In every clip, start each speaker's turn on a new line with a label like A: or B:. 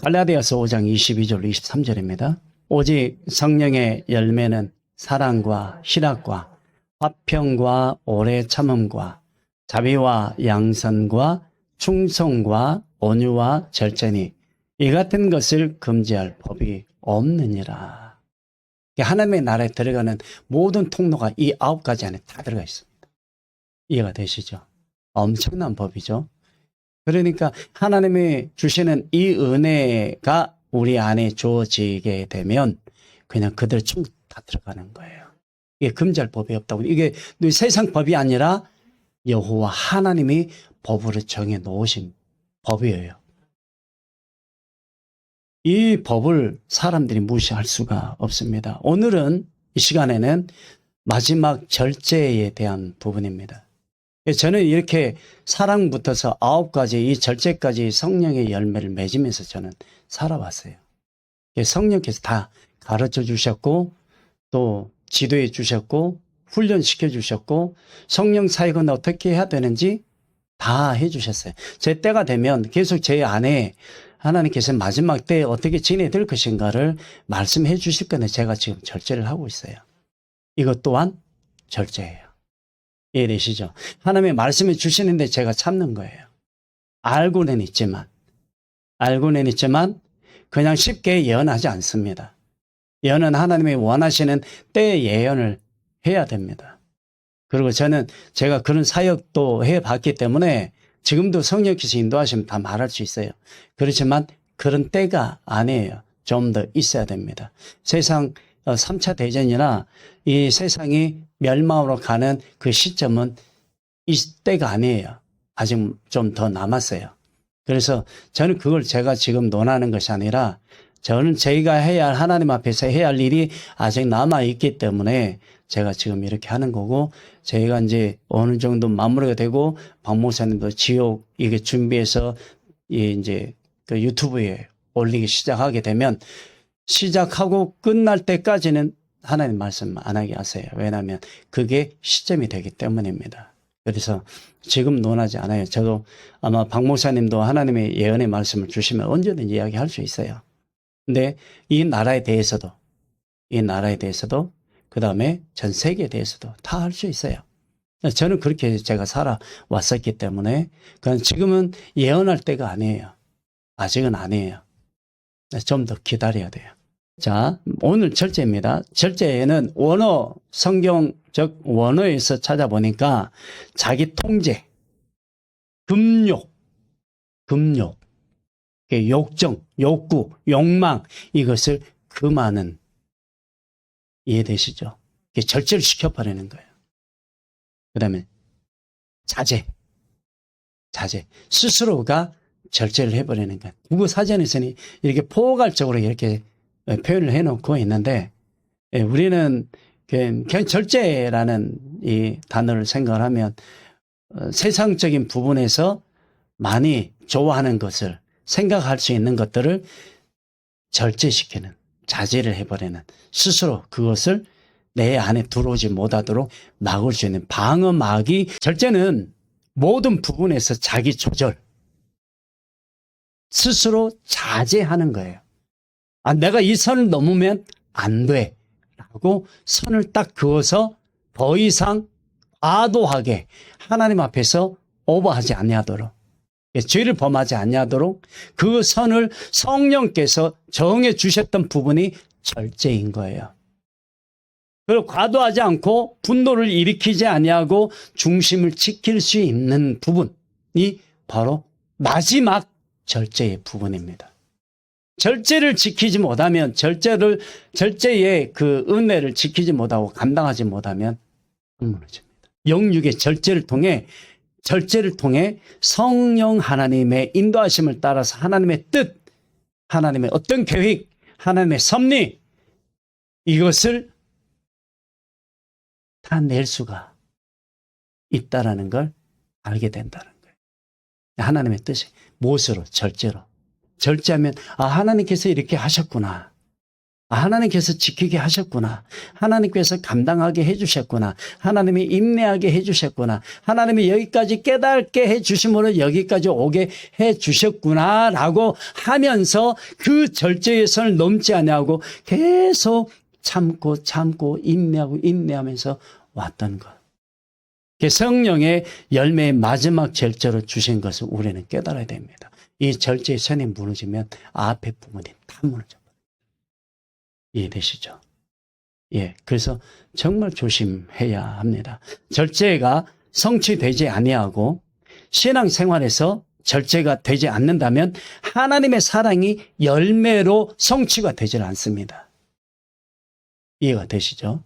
A: 갈라디아서 5장 22절 23절입니다. 오직 성령의 열매는 사랑과 희락과 화평과 오래 참음과 자비와 양선과 충성과 온유와 절제니 이 같은 것을 금지할 법이 없느니라. 하나님의 나라에 들어가는 모든 통로가 이 9가지 안에 다 들어가 있습니다. 이해가 되시죠? 엄청난 법이죠. 그러니까 하나님이 주시는 이 은혜가 우리 안에 주어지게 되면 그냥 그들 충분히 다 들어가는 거예요. 이게 금지할 법이 없다고. 이게 세상 법이 아니라 여호와 하나님이 법으로 정해 놓으신 법이에요. 이 법을 사람들이 무시할 수가 없습니다. 오늘은 이 시간에는 마지막 절제에 대한 부분입니다. 저는 이렇게 사랑부터서 9가지 이 절제까지 성령의 열매를 맺으면서 저는 살아왔어요. 성령께서 다 가르쳐 주셨고 또 지도해 주셨고 훈련시켜 주셨고 성령 사역은 어떻게 해야 되는지 다 해 주셨어요. 제 때가 되면 계속 제 안에 하나님께서 마지막 때에 어떻게 지내야 될 것인가를 말씀해 주실 건데 제가 지금 절제를 하고 있어요. 이것 또한 절제예요. 이해되시죠? 하나님의 말씀을 주시는데 제가 참는 거예요. 알고는 있지만 그냥 쉽게 예언하지 않습니다. 예언은 하나님이 원하시는 때의 예언을 해야 됩니다. 그리고 제가 그런 사역도 해봤기 때문에 지금도 성령께서 인도하시면 다 말할 수 있어요. 그렇지만 그런 때가 아니에요. 좀 더 있어야 됩니다. 세상 3차 대전이나 이 세상이 멸망으로 가는 그 시점은 이 때가 아니에요. 아직 좀 더 남았어요. 그래서 저는 그걸 제가 지금 논하는 것이 아니라 저는 저희가 해야 할 하나님 앞에서 해야 할 일이 아직 남아있기 때문에 제가 지금 이렇게 하는 거고 저희가 이제 어느 정도 마무리가 되고 박 목사님도 지옥 이게 준비해서 이제 그 유튜브에 올리기 시작하게 되면 시작하고 끝날 때까지는 하나님 말씀 안 하게 하세요. 왜냐하면 그게 시점이 되기 때문입니다. 그래서 지금 논하지 않아요. 저도 아마 박 목사님도 하나님의 예언의 말씀을 주시면 언제든지 이야기할 수 있어요. 근데 이 나라에 대해서도 그 다음에 전 세계에 대해서도 다 할 수 있어요. 저는 그렇게 제가 살아왔었기 때문에 그건 지금은 예언할 때가 아니에요. 아직은 아니에요. 좀 더 기다려야 돼요. 자, 오늘 절제입니다. 절제에는 원어, 성경적 원어에서 찾아보니까 자기 통제, 금욕, 욕정, 욕구, 욕망 이것을 금하는 이해되시죠? 절제를 시켜버리는 거예요. 그 다음에 자제. 스스로가 절제를 해버리는 거예요. 국어사전에서는 이렇게 포괄적으로 이렇게 표현을 해놓고 있는데 우리는 그냥 절제라는 이 단어를 생각을 하면 세상적인 부분에서 많이 좋아하는 것을 생각할 수 있는 것들을 절제시키는, 자제를 해버리는, 스스로 그것을 내 안에 들어오지 못하도록 막을 수 있는 방어막이, 절제는 모든 부분에서 자기 조절, 스스로 자제하는 거예요. 내가 이 선을 넘으면 안 돼 라고 선을 딱 그어서 더 이상 과도하게 하나님 앞에서 오버하지 아니하도록, 죄를 범하지 아니하도록 그 선을 성령께서 정해 주셨던 부분이 절제인 거예요. 그리고 과도하지 않고 분노를 일으키지 아니하고 중심을 지킬 수 있는 부분이 바로 마지막 절제의 부분입니다. 절제를 지키지 못하면, 절제의 그 은혜를 지키지 못하고 감당하지 못하면 무너집니다. 영육의 절제를 통해 성령 하나님의 인도하심을 따라서 하나님의 뜻, 하나님의 어떤 계획, 하나님의 섭리, 이것을 다 낼 수가 있다라는 걸 알게 된다는 거예요. 하나님의 뜻이 무엇으로? 절제로. 절제하면 하나님께서 이렇게 하셨구나. 하나님께서 지키게 하셨구나. 하나님께서 감당하게 해주셨구나. 하나님이 인내하게 해주셨구나. 하나님이 여기까지 깨닫게 해주심으로 여기까지 오게 해주셨구나 라고 하면서 그 절제의 선을 넘지 않냐고 계속 참고 인내하면서 왔던 것. 성령의 열매의 마지막 절제로 주신 것을 우리는 깨달아야 됩니다. 이 절제의 선이 무너지면 앞에 부분이 다 무너져. 이해되시죠? 예, 그래서 정말 조심해야 합니다. 절제가 성취되지 아니하고 신앙생활에서 절제가 되지 않는다면 하나님의 사랑이 열매로 성취가 되질 않습니다. 이해가 되시죠?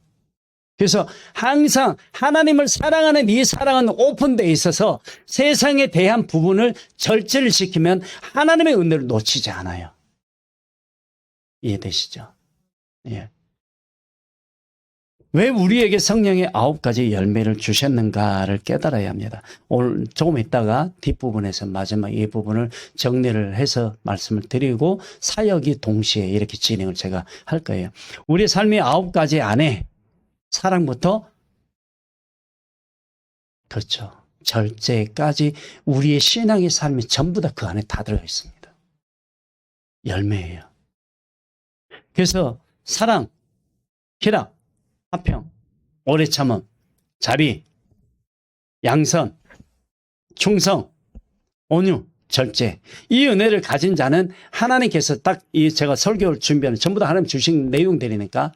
A: 그래서 항상 하나님을 사랑하는 이 사랑은 오픈되어 있어서 세상에 대한 부분을 절제를 시키면 하나님의 은혜를 놓치지 않아요. 이해되시죠? 예. 왜 우리에게 성령의 9가지 열매를 주셨는가를 깨달아야 합니다. 오늘 조금 있다가 뒷부분에서 마지막 이 부분을 정리를 해서 말씀을 드리고 사역이 동시에 이렇게 진행을 제가 할 거예요. 우리의 삶의 9가지 안에 사랑부터 그렇죠. 절제까지 우리의 신앙의 삶이 전부 다 그 안에 다 들어가 있습니다. 열매예요. 그래서 사랑, 희락, 화평, 오래 참음, 자비, 양선, 충성, 온유, 절제. 이 은혜를 가진 자는 하나님께서 딱 이 제가 설교를 준비하는 전부 다 하나님 주신 내용들이니까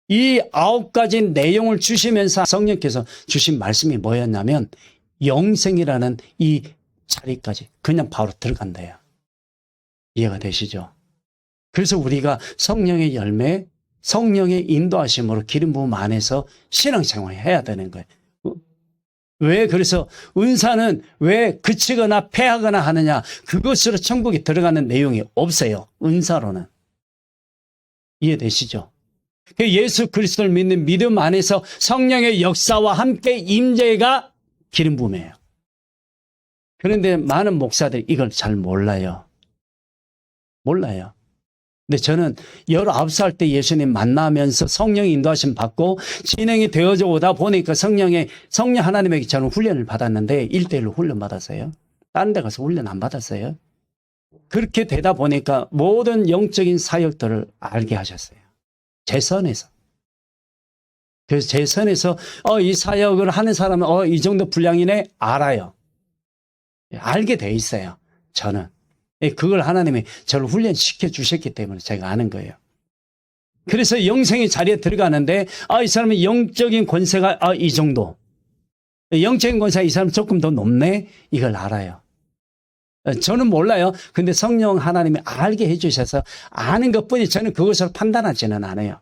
A: 이 9가지 내용을 주시면서 성령께서 주신 말씀이 뭐였냐면 영생이라는 이 자리까지 그냥 바로 들어간대요. 이해가 되시죠? 그래서 우리가 성령의 열매, 성령의 인도하심으로 기름 부음 안에서 신앙생활을 해야 되는 거예요. 왜 그래서 은사는 왜 그치거나 패하거나 하느냐? 그것으로 천국에 들어가는 내용이 없어요. 은사로는. 이해되시죠? 예수 그리스도를 믿는 믿음 안에서 성령의 역사와 함께 임재가 기름 부음이에요. 그런데 많은 목사들이 이걸 잘 몰라요. 몰라요. 근데 저는 19살 때 예수님 만나면서 성령 인도하심 받고 진행이 되어져 오다 보니까 성령 하나님에게 저는 훈련을 받았는데 1대1로 훈련 받았어요. 다른 데 가서 훈련 안 받았어요. 그렇게 되다 보니까 모든 영적인 사역들을 알게 하셨어요. 제 선에서. 그래서 제 선에서 이 사역을 하는 사람은 이 정도 분량이네 알아요. 알게 돼 있어요. 저는. 그걸 하나님이 저를 훈련시켜 주셨기 때문에 제가 아는 거예요. 그래서 영생의 자리에 들어가는데 이 사람의 영적인 권세가 이 정도. 영적인 권세가 이 사람 조금 더 높네. 이걸 알아요. 저는 몰라요. 근데 성령 하나님이 알게 해주셔서 아는 것뿐이 저는 그것을 판단하지는 않아요.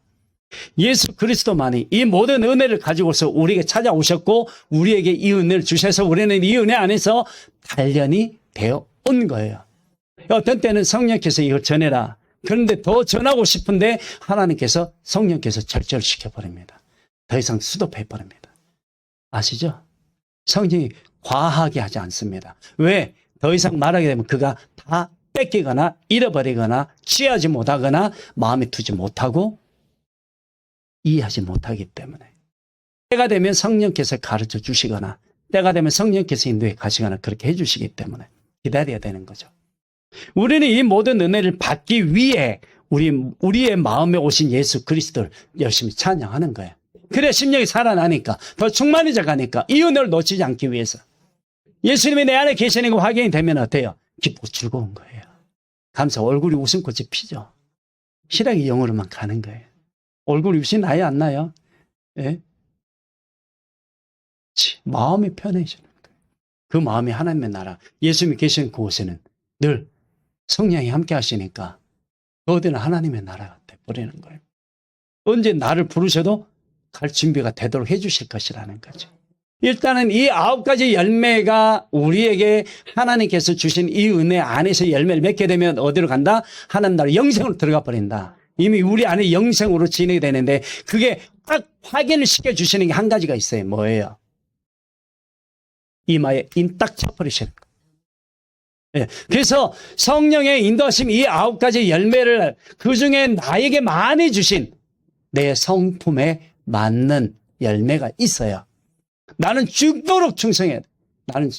A: 예수 그리스도만이 이 모든 은혜를 가지고서 우리에게 찾아오셨고 우리에게 이 은혜를 주셔서 우리는 이 은혜 안에서 단련이 되어 온 거예요. 어떤 때는 성령께서 이걸 전해라. 그런데 더 전하고 싶은데 하나님께서 성령께서 절제를 시켜버립니다. 더 이상 수도해버립니다. 아시죠? 성령이 과하게 하지 않습니다. 왜? 더 이상 말하게 되면 그가 다 뺏기거나 잃어버리거나 취하지 못하거나 마음에 두지 못하고 이해하지 못하기 때문에 때가 되면 성령께서 가르쳐 주시거나 때가 되면 성령께서 인도해 가시거나 그렇게 해주시기 때문에 기다려야 되는 거죠. 우리는 이 모든 은혜를 받기 위해 우리의 마음에 오신 예수 그리스도를 열심히 찬양하는 거예요. 그래 심령이 살아나니까 더 충만해져 가니까 이 은혜를 놓치지 않기 위해서 예수님이 내 안에 계시는 거 확인이 되면 어때요? 기쁘고 즐거운 거예요. 감사 얼굴이 웃음꽃이 피죠. 희락이 영으로만 가는 거예요. 얼굴이 웃이 나요 안 나요? 예? 마음이 편해지는 거예요. 그 마음이 하나님의 나라 예수님이 계시는 그곳에는 늘 성령이 함께 하시니까 어디나 하나님의 나라가 돼버리는 거예요. 언제 나를 부르셔도 갈 준비가 되도록 해주실 것이라는 거죠. 일단은 이 9가지 열매가 우리에게 하나님께서 주신 이 은혜 안에서 열매를 맺게 되면 어디로 간다? 하나님 나라 영생으로 들어가 버린다. 이미 우리 안에 영생으로 진행이 되는데 그게 딱 확인을 시켜주시는 게 한 가지가 있어요. 뭐예요? 이마에 인 딱 쳐버리시는 거예요. 예. 그래서 성령의 인도하심 이 9가지 열매를 그중에 나에게 많이 주신 내 성품에 맞는 열매가 있어요. 나는 죽도록 충성해야 돼.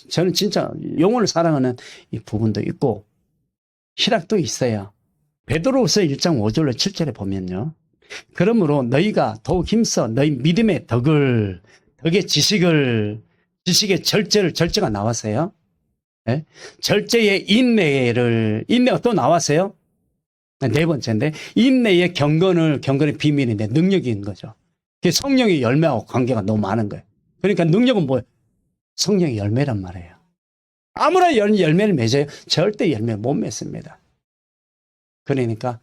A: 저는 진짜 영혼을 사랑하는 이 부분도 있고 희락도 있어요. 베드로후서 1장 5절로 7절에 보면요. 그러므로 너희가 더욱 힘써 너희 믿음의 덕의 지식의 절제가 나왔어요. 네? 절제의 인내가 또 나왔어요. 네 번째인데, 인내의 경건의 비밀인데 능력이 있는 거죠. 그게 성령의 열매하고 관계가 너무 많은 거예요. 그러니까 능력은 뭐예요? 성령의 열매란 말이에요. 아무나 열매를 맺어요. 절대 열매 못 맺습니다. 그러니까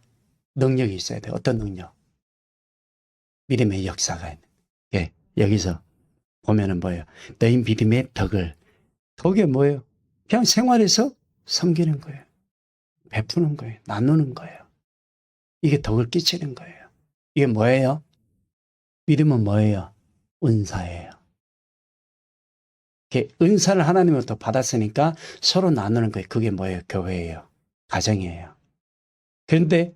A: 능력이 있어야 돼요. 어떤 능력? 믿음의 역사가 있는. 예, 여기서 보면은 뭐예요? 너희 믿음의 덕이 뭐예요? 그냥 생활에서 섬기는 거예요. 베푸는 거예요. 나누는 거예요. 이게 덕을 끼치는 거예요. 이게 뭐예요? 믿음은 뭐예요? 은사예요. 은사를 하나님으로부터 받았으니까 서로 나누는 거예요. 그게 뭐예요? 교회예요. 가정이에요. 그런데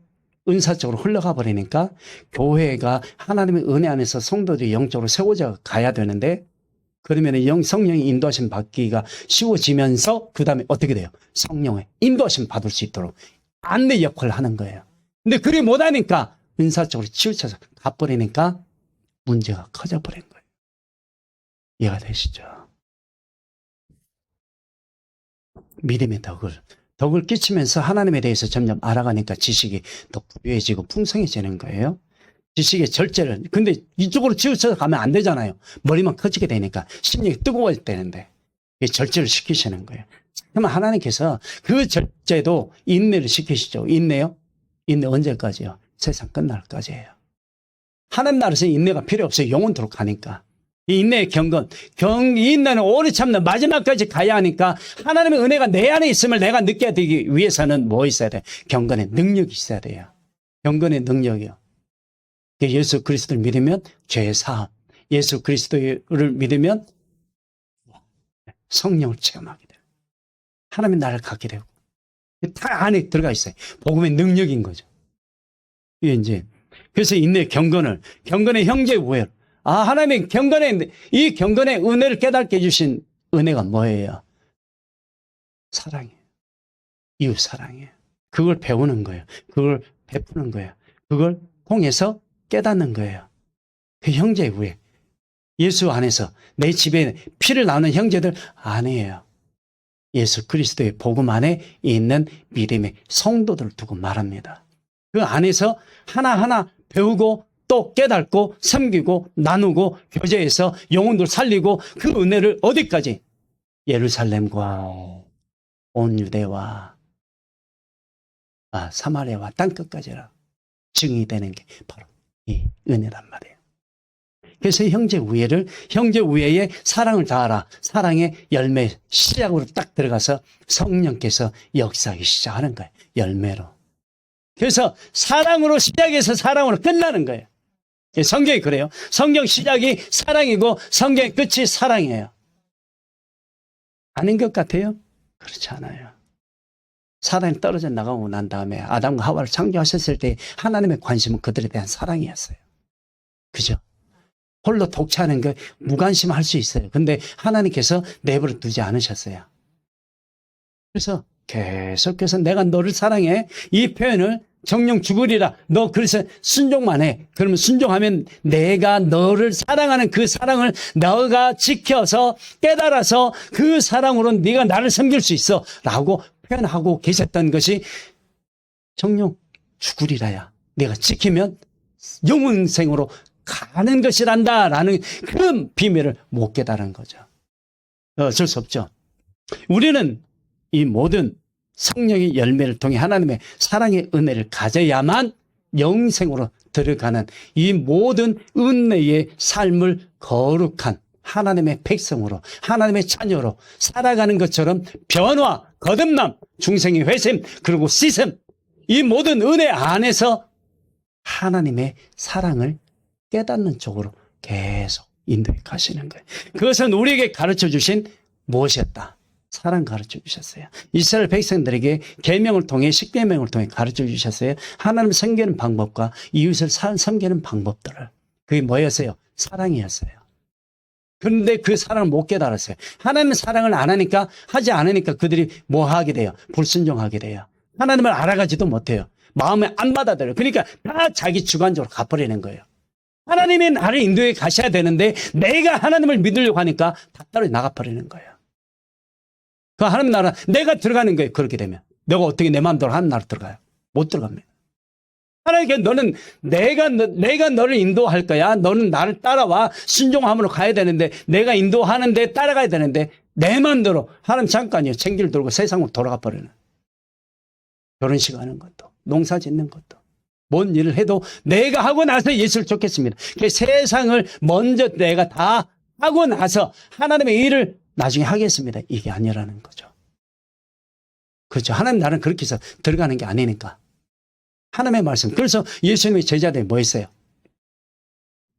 A: 은사적으로 흘러가 버리니까 교회가 하나님의 은혜 안에서 성도들이 영적으로 세워져 가야 되는데 그러면 성령의 인도하심 받기가 쉬워지면서 그 다음에 어떻게 돼요? 성령의 인도하심 받을 수 있도록 안내 역할을 하는 거예요. 근데 그리 못하니까 은사적으로 치우쳐서 가버리니까 문제가 커져버린 거예요. 이해가 되시죠? 믿음의 덕을 끼치면서 하나님에 대해서 점점 알아가니까 지식이 더 부유해지고 풍성해지는 거예요. 지식의 절제를. 근데 이쪽으로 치우쳐서 가면 안 되잖아요. 머리만 커지게 되니까 심령이 뜨거워질 때는데 절제를 시키시는 거예요. 그러면 하나님께서 그 절제도 인내를 시키시죠. 인내요? 인내 언제까지요? 세상 끝날까지예요. 하나님 나라에서 인내가 필요 없어요. 영원토록 가니까. 이 인내의 경건, 이 인내는 오래 참는 마지막까지 가야 하니까 하나님의 은혜가 내 안에 있음을 내가 느껴야 되기 위해서는 뭐 있어야 돼요? 경건의 능력이 있어야 돼요. 경건의 능력이요. 예수 그리스도를 믿으면 죄의 사함, 예수 그리스도를 믿으면 성령을 체험하게 돼요. 하나님의 나라를 갖게 되고 다 안에 들어가 있어요. 복음의 능력인 거죠. 이게 이제 그래서 인내의 경건의 형제 우애를 하나님의 이 경건의 은혜를 깨닫게 해주신 은혜가 뭐예요? 사랑이에요. 이웃 사랑이에요. 그걸 배우는 거예요. 그걸 베푸는 거예요. 그걸 통해서 깨닫는 거예요. 그 형제의 우애. 예수 안에서 내 집에 피를 나누는 형제들 아니에요. 예수 그리스도의 복음 안에 있는 믿음의 성도들을 두고 말합니다. 그 안에서 하나하나 배우고 또 깨닫고 섬기고 나누고 교제해서 영혼들 살리고 그 은혜를 어디까지? 예루살렘과 온 유대와 사마리아와 땅끝까지라 증이 되는 게 바로 이 은혜란 말이에요. 그래서 형제 우애의 사랑을 다하라. 사랑의 열매 시작으로 딱 들어가서 성령께서 역사하기 시작하는 거예요. 열매로. 그래서 사랑으로 시작해서 사랑으로 끝나는 거예요. 성경이 그래요. 성경 시작이 사랑이고 성경의 끝이 사랑이에요. 아닌 것 같아요? 그렇지 않아요. 사랑이 떨어져 나가고 난 다음에 아담과 하와를 창조하셨을 때 하나님의 관심은 그들에 대한 사랑이었어요. 그죠? 홀로 독차하는 거 무관심할 수 있어요. 근데 하나님께서 내버려 두지 않으셨어요. 그래서 계속해서 내가 너를 사랑해. 이 표현을 정령 죽으리라. 너 그래서 순종만 해. 그러면 순종하면 내가 너를 사랑하는 그 사랑을 너가 지켜서 깨달아서 그 사랑으로 네가 나를 섬길 수 있어. 라고 표현하고 계셨던 것이 정령 죽으리라야. 내가 지키면 영원생으로 가는 것이란다. 라는 그 비밀을 못 깨달은 거죠. 어쩔 수 없죠. 우리는 이 모든 성령의 열매를 통해 하나님의 사랑의 은혜를 가져야만 영생으로 들어가는 이 모든 은혜의 삶을 거룩한 하나님의 백성으로 하나님의 자녀로 살아가는 것처럼 변화, 거듭남, 중생의 회심, 그리고 씻음 이 모든 은혜 안에서 하나님의 사랑을 깨닫는 쪽으로 계속 인도해 가시는 거예요. 그것은 우리에게 가르쳐 주신 무엇이었다? 사랑 가르쳐 주셨어요. 이스라엘 백성들에게 계명을 통해 십계명을 통해 가르쳐 주셨어요. 하나님 섬기는 방법과 이웃을 섬기는 방법들을. 그게 뭐였어요? 사랑이었어요. 그런데 그 사랑을 못 깨달았어요. 하나님의 사랑을 안 하니까, 하지 않으니까 그들이 뭐 하게 돼요? 불순종하게 돼요. 하나님을 알아가지도 못해요. 마음에 안 받아들여요. 그러니까 다 자기 주관적으로 가버리는 거예요. 하나님이 나를 인도에 가셔야 되는데 내가 하나님을 믿으려고 하니까 다 따로 나가버리는 거예요. 그 하나님 나라 내가 들어가는 거예요. 그렇게 되면. 내가 어떻게 내 마음대로 하는 나라 들어가요? 못 들어갑니다. 하나님께 너는 내가 너를 인도할 거야. 너는 나를 따라와. 순종함으로 가야 되는데 내가 인도하는데 따라가야 되는데 내 마음대로 하나님 잠깐이요. 챙기를 들고 세상으로 돌아가 버리는. 결혼식 하는 것도 농사 짓는 것도 뭔 일을 해도 내가 하고 나서 예수를 쫓겠습니다. 그 세상을 먼저 내가 다 하고 나서 하나님의 일을 나중에 하겠습니다. 이게 아니라는 거죠. 그렇죠. 하나님 나는 그렇게 해서 들어가는 게 아니니까. 하나님의 말씀. 그래서 예수님의 제자들이 뭐 했어요?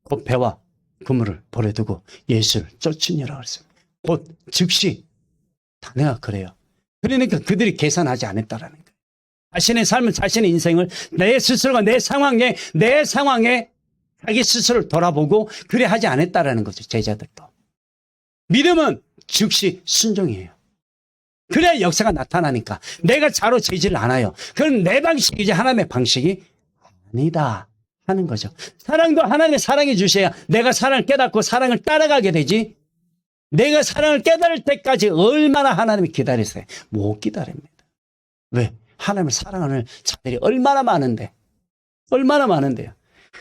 A: 곧 배와 그물을 버려두고 예수를 쫓으니라 그랬습니다. 곧 즉시 단어가 그래요. 그러니까 그들이 계산하지 않았다라는 거예요. 자신의 삶을, 자신의 인생을 내 스스로가 내 상황에 자기 스스로를 돌아보고 그래 하지 않았다라는 거죠. 제자들도. 믿음은 즉시 순종이에요. 그래야 역사가 나타나니까. 내가 자로 재지를 않아요. 그건 내 방식이지 하나님의 방식이 아니다 하는 거죠. 사랑도 하나님의 사랑해 주셔야 내가 사랑을 깨닫고 사랑을 따라가게 되지. 내가 사랑을 깨달을 때까지 얼마나 하나님이 기다리세요? 못 기다립니다. 왜? 하나님을 사랑하는 자들이 얼마나 많은데요.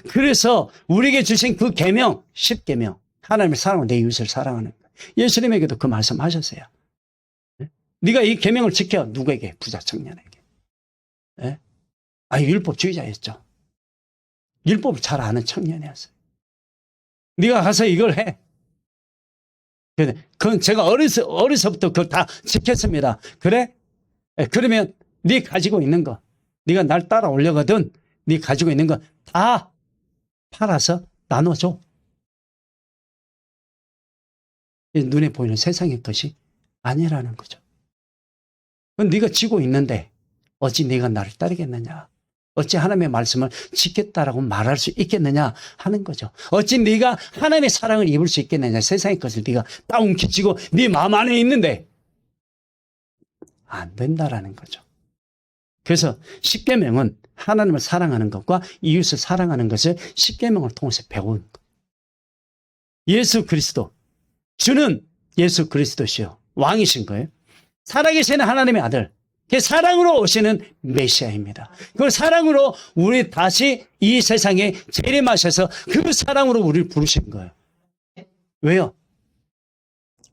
A: 그래서 우리에게 주신 그 계명, 10계명, 하나님을 사랑하고 내 이웃을 사랑하는 거예요. 예수님에게도 그 말씀하셨어요. 네가 이 계명을 지켜. 누구에게? 부자 청년에게. 네? 율법주의자였죠. 율법을 잘 아는 청년이었어요. 네가 가서 이걸 해. 그건 제가 어려서부터 그걸 다 지켰습니다. 그래? 그러면 네 가지고 있는 거, 네가 날 따라오려거든 네 가지고 있는 거 다 팔아서 나눠줘. 눈에 보이는 세상의 것이 아니라는 거죠. 그건 네가 지고 있는데 어찌 네가 나를 따르겠느냐. 어찌 하나님의 말씀을 지켰다라고 말할 수 있겠느냐 하는 거죠. 어찌 네가 하나님의 사랑을 입을 수 있겠느냐. 세상의 것을 네가 딱 움켜쥐고 네 마음 안에 있는데 안 된다라는 거죠. 그래서 십계명은 하나님을 사랑하는 것과 이웃을 사랑하는 것을 십계명을 통해서 배우는 것. 예수 그리스도, 주는 예수 그리스도시요 왕이신 거예요. 살아계시는 하나님의 아들, 그 사랑으로 오시는 메시아입니다. 그 사랑으로 우리 다시 이 세상에 재림하셔서 그 사랑으로 우리를 부르신 거예요. 왜요?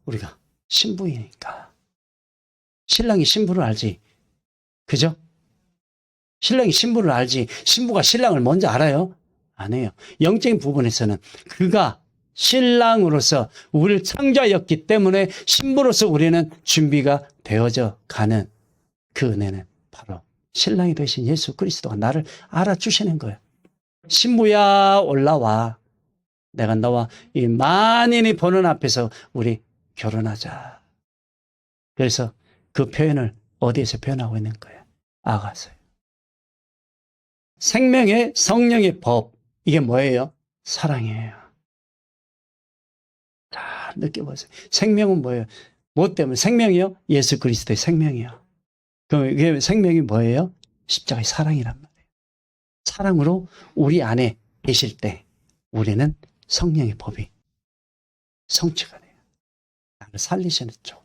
A: 우리가 신부이니까. 신랑이 신부를 알지. 그죠? 신랑이 신부를 알지. 신부가 신랑을 먼저 알아요? 안 해요. 영적인 부분에서는 그가 신랑으로서 우리를 창조하였기 때문에 신부로서 우리는 준비가 되어져 가는 그 은혜는 바로 신랑이 되신 예수 그리스도가 나를 알아주시는 거예요. 신부야 올라와. 내가 너와 이 만인이 보는 앞에서 우리 결혼하자. 그래서 그 표현을 어디에서 표현하고 있는 거예요? 아가서요. 생명의 성령의 법. 이게 뭐예요? 사랑이에요. 잘 느껴보세요. 생명은 뭐예요? 뭐 때문에? 생명이요? 예수 그리스도의 생명이요. 그럼 이게 생명이 뭐예요? 십자가의 사랑이란 말이에요. 사랑으로 우리 안에 계실 때 우리는 성령의 법이 성취가 돼요. 나를 살리시는 쪽.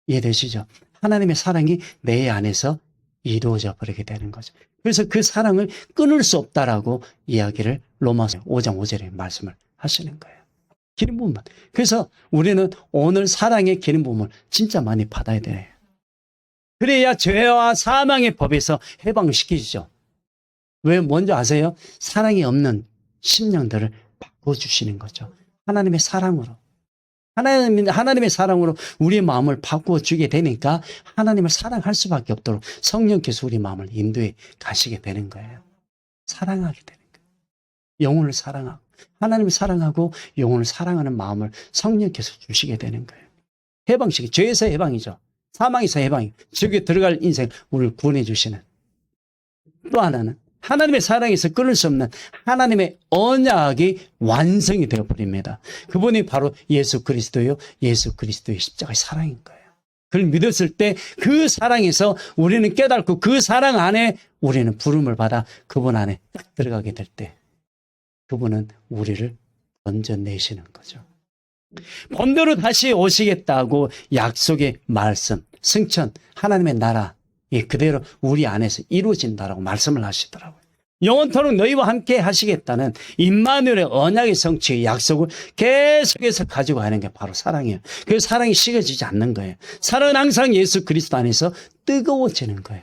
A: 이해되시죠? 하나님의 사랑이 내 안에서 이루어져 버리게 되는 거죠. 그래서 그 사랑을 끊을 수 없다라고 이야기를 로마서 5장 5절에 말씀을 하시는 거예요. 기름 부음만. 그래서 우리는 오늘 사랑의 기름 부음을 진짜 많이 받아야 돼요. 그래야 죄와 사망의 법에서 해방시키죠. 왜 먼저 아세요? 사랑이 없는 심령들을 바꿔주시는 거죠. 하나님의 사랑으로. 하나님의 사랑으로 우리의 마음을 바꾸어주게 되니까 하나님을 사랑할 수밖에 없도록 성령께서 우리 마음을 인도해 가시게 되는 거예요. 사랑하게 되는 거예요. 영혼을 사랑하고 하나님을 사랑하고 영혼을 사랑하는 마음을 성령께서 주시게 되는 거예요. 해방시키, 죄에서 해방이죠. 사망에서 해방이, 지옥에 들어갈 인생 우리를 구원해 주시는. 또 하나는 하나님의 사랑에서 끊을 수 없는 하나님의 언약이 완성이 되어버립니다. 그분이 바로 예수 그리스도요, 예수 그리스도의 십자가의 사랑인 거예요. 그걸 믿었을 때 그 사랑에서 우리는 깨닫고 그 사랑 안에 우리는 부름을 받아 그분 안에 딱 들어가게 될 때 그분은 우리를 건져내시는 거죠. 본대로 다시 오시겠다고 약속의 말씀, 승천, 하나님의 나라, 그대로 우리 안에서 이루어진다라고 말씀을 하시더라고요. 영원토록 너희와 함께 하시겠다는 임마누엘의 언약의 성취의 약속을 계속해서 가지고 가는 게 바로 사랑이에요. 그 사랑이 식어지지 않는 거예요. 사랑은 항상 예수 그리스도 안에서 뜨거워지는 거예요.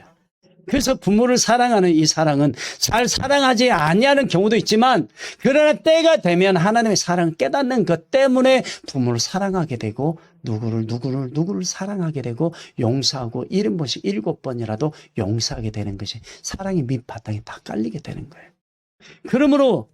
A: 그래서 부모를 사랑하는 이 사랑은 잘 사랑하지 아니하는 경우도 있지만 그러나 때가 되면 하나님의 사랑을 깨닫는 것 때문에 부모를 사랑하게 되고 누구를 사랑하게 되고 용서하고 70번씩 7번이라도 용서하게 되는 것이 사랑의 밑바탕에 다 깔리게 되는 거예요. 그러므로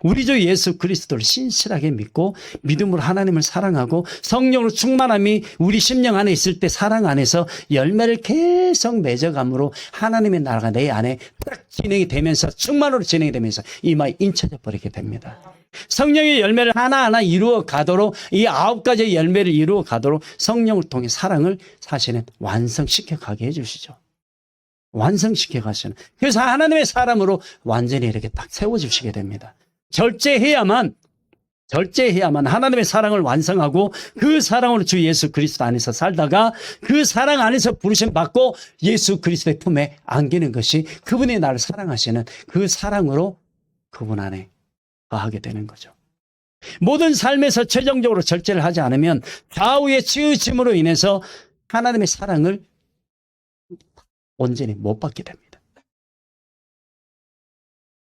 A: 우리 주 예수 그리스도를 신실하게 믿고 믿음으로 하나님을 사랑하고 성령으로 충만함이 우리 심령 안에 있을 때 사랑 안에서 열매를 계속 맺어감으로 하나님의 나라가 내 안에 딱 진행이 되면서 충만으로 진행이 되면서 이마에 인쳐져 버리게 됩니다. 성령의 열매를 하나하나 이루어 가도록 이 9가지의 열매를 이루어 가도록 성령을 통해 사랑을 사실은 완성시켜 가게 해주시죠. 완성시켜 가시는. 그래서 하나님의 사람으로 완전히 이렇게 딱 세워주시게 됩니다. 절제해야만 하나님의 사랑을 완성하고 그 사랑으로 주 예수 그리스도 안에서 살다가 그 사랑 안에서 부르심 받고 예수 그리스도의 품에 안기는 것이 그분이 나를 사랑하시는 그 사랑으로 그분 안에 거하게 되는 거죠. 모든 삶에서 최종적으로 절제를 하지 않으면 좌우의 치우침으로 인해서 하나님의 사랑을 온전히 못 받게 됩니다.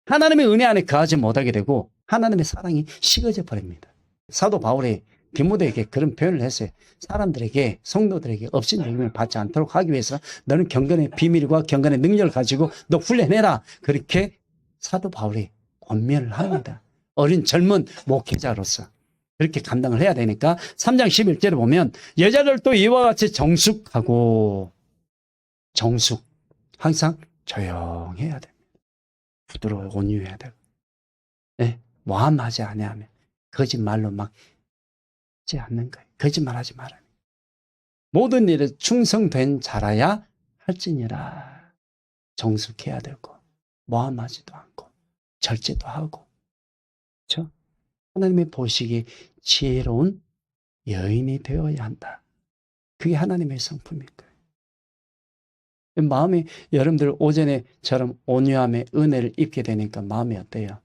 A: 하나님의 은혜 안에 거하지 못하게 되고 하나님의 사랑이 식어져 버립니다. 사도 바울이 디모데에게 그런 표현을 했어요. 사람들에게, 성도들에게 업신여김을 받지 않도록 하기 위해서 너는 경건의 비밀과 경건의 능력을 가지고 너 훈련해라. 그렇게 사도 바울이 권면을 합니다. 어린 젊은 목회자로서 그렇게 감당을 해야 되니까 3장 11절에 보면 여자들도 이와 같이 정숙하고 항상 조용해야 됩니다. 부드러워 온유해야 되고, 네, 모함하지 아니하면 거짓말로 막 하지 않는 거예요. 거짓말하지 말아요. 모든 일에 충성된 자라야 할지니라. 정숙해야 되고 모함하지도 않고 절제도 하고, 그렇죠? 하나님의 보시기에 지혜로운 여인이 되어야 한다. 그게 하나님의 성품인 거예요. 마음이 여러분들 오전에처럼 온유함의 은혜를 입게 되니까 마음이 어때요?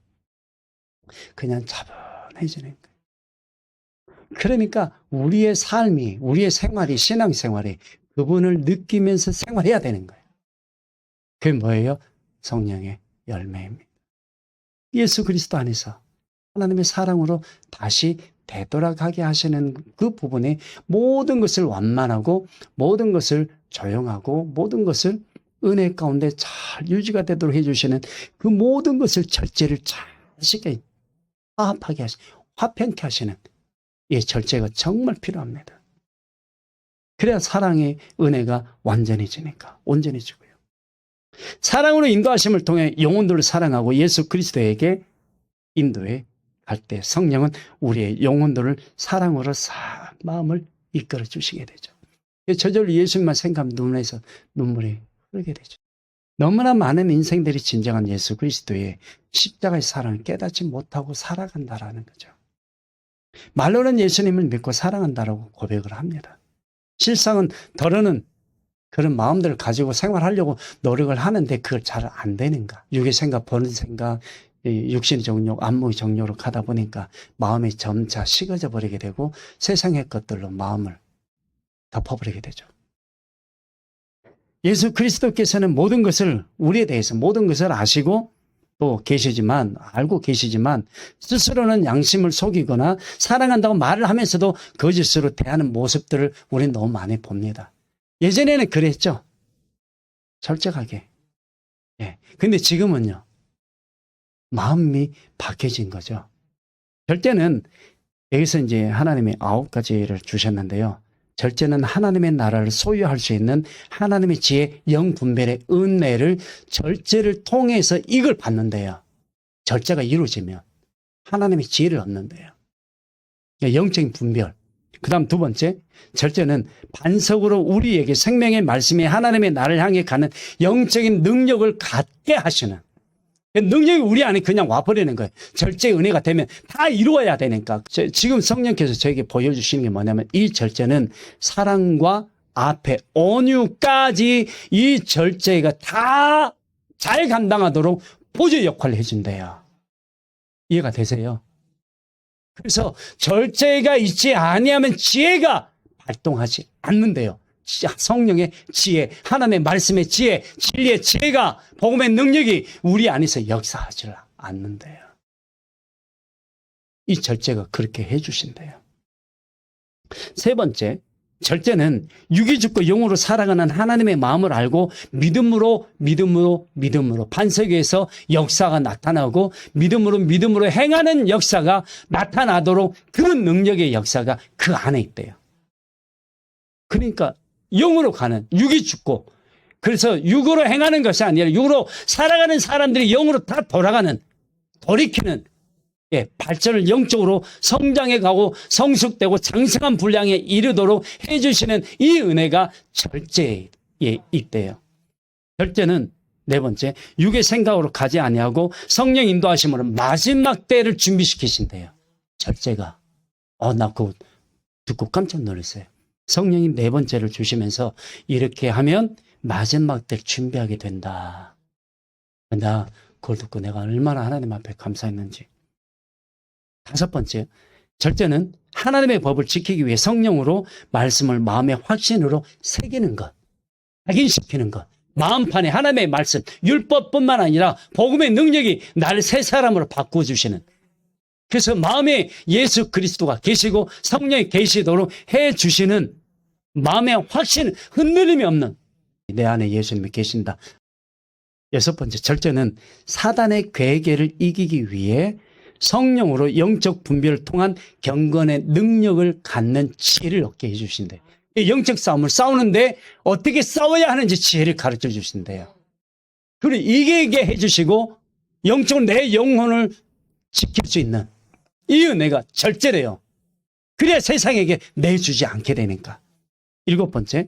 A: 그냥 차분해지는 거예요. 그러니까 우리의 삶이, 우리의 생활이, 신앙생활이 그분을 느끼면서 생활해야 되는 거예요. 그게 뭐예요? 성령의 열매입니다. 예수 그리스도 안에서 하나님의 사랑으로 다시 되돌아가게 하시는 그 부분에 모든 것을 완만하고 모든 것을 조용하고 모든 것을 은혜 가운데 잘 유지가 되도록 해주시는 그 모든 것을 절제를 잘 쉽게 화합하게 하시는, 화평케 하시는 이 절제가 정말 필요합니다. 그래야 사랑의 은혜가 완전해지니까, 온전해지고요. 사랑으로 인도하심을 통해 영혼들을 사랑하고 예수 그리스도에게 인도해 갈 때 성령은 우리의 영혼들을 사랑으로 싹 마음을 이끌어 주시게 되죠. 저절로 예수님만 생각하면 눈에서 눈물이 흐르게 되죠. 너무나 많은 인생들이 진정한 예수 그리스도의 십자가의 사랑을 깨닫지 못하고 살아간다라는 거죠. 말로는 예수님을 믿고 사랑한다라고 고백을 합니다. 실상은 더러는 그런 마음들을 가지고 생활하려고 노력을 하는데 그걸 잘 안 되는가. 육의 생각, 보는 생각, 육신의 정욕, 안목의 정욕으로 가다 보니까 마음이 점차 식어져 버리게 되고 세상의 것들로 마음을 덮어버리게 되죠. 예수 그리스도께서는 모든 것을, 우리에 대해서 모든 것을 아시고 또 계시지만, 알고 계시지만 스스로는 양심을 속이거나 사랑한다고 말을 하면서도 거짓으로 대하는 모습들을 우리는 너무 많이 봅니다. 예전에는 그랬죠. 솔직하게. 예. 근데 지금은요. 마음이 바뀌어진 거죠. 절대는 여기서 이제 하나님이 9가지를 주셨는데요. 절제는 하나님의 나라를 소유할 수 있는 하나님의 지혜, 영분별의 은혜를 절제를 통해서 이걸 받는데요. 절제가 이루어지면 하나님의 지혜를 얻는데요. 영적인 분별. 그 다음 두 번째, 절제는 반석으로 우리에게 생명의 말씀이 하나님의 나를 향해 가는 영적인 능력을 갖게 하시는, 능력이 우리 안에 그냥 와버리는 거예요. 절제의 은혜가 되면 다 이루어야 되니까. 지금 성령께서 저에게 보여주시는 게 뭐냐면, 이 절제는 사랑과 앞에 온유까지 이 절제가 다 잘 감당하도록 보조 역할을 해준대요. 이해가 되세요? 그래서 절제가 있지 아니하면 지혜가 발동하지 않는데요. 성령의 지혜, 하나님의 말씀의 지혜, 진리의 지혜가, 복음의 능력이 우리 안에서 역사하지 않는데요. 이 절제가 그렇게 해주신대요. 세 번째, 절제는 육이 죽고 영으로 살아가는 하나님의 마음을 알고 믿음으로 반석 위에서 역사가 나타나고 믿음으로 행하는 역사가 나타나도록 그 능력의 역사가 그 안에 있대요. 그러니까 영으로 가는, 육이 죽고, 그래서 육으로 행하는 것이 아니라 육으로 살아가는 사람들이 영으로 다 돌이키는, 발전을 영적으로 성장해 가고 성숙되고 장성한 분량에 이르도록 해주시는 이 은혜가 절제에 있대요. 절제는 네 번째, 육의 생각으로 가지 아니하고 성령 인도하심으로 마지막 때를 준비시키신대요. 절제가. 나 그거 듣고 깜짝 놀랐어요. 성령이 네 번째를 주시면서 이렇게 하면 마지막 때를 준비하게 된다. 나 그걸 듣고 내가 얼마나 하나님 앞에 감사했는지. 다섯 번째, 절제는 하나님의 법을 지키기 위해 성령으로 말씀을 마음의 확신으로 새기는 것, 각인시키는 것. 마음판에 하나님의 말씀, 율법뿐만 아니라 복음의 능력이 나를 새 사람으로 바꿔주시는, 그래서 마음에 예수 그리스도가 계시고 성령이 계시도록 해주시는 마음의 확신, 흔들림이 없는, 내 안에 예수님이 계신다. 여섯 번째, 절제는 사단의 괴계를 이기기 위해 성령으로 영적 분별을 통한 경건의 능력을 갖는 지혜를 얻게 해주신대요. 영적 싸움을 싸우는데 어떻게 싸워야 하는지 지혜를 가르쳐 주신대요. 그리고 이기게 해주시고 영적으로 내 영혼을 지킬 수 있는 이 은혜가 절제래요. 그래야 세상에게 내주지 않게 되니까. 일곱 번째,